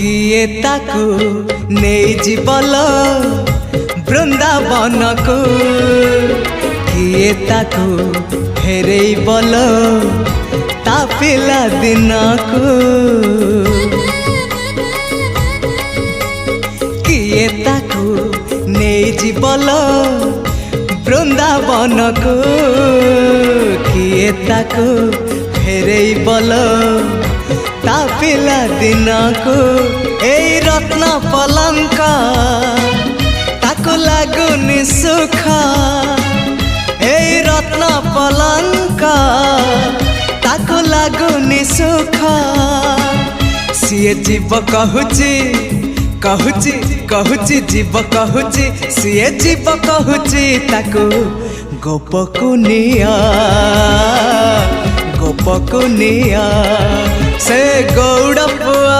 किए ताकू नहीं जीवल बृंदावन को किए ताकू फेरे बल ता पिला दिन को किए ताकू नहीं जीवल बृंदावन को किए ताकू फेरे बल ता पिला दिन को ए रत्न पलंक ताको लागुनी सुख ए रत्न पलंक ताको लागुनी सुख सीए जीव कहूची कहूची कहूची जीव कहूची सीए जीव कहूची ताको गोपकुनिया गोपकुनिया से गौड़ पुआ।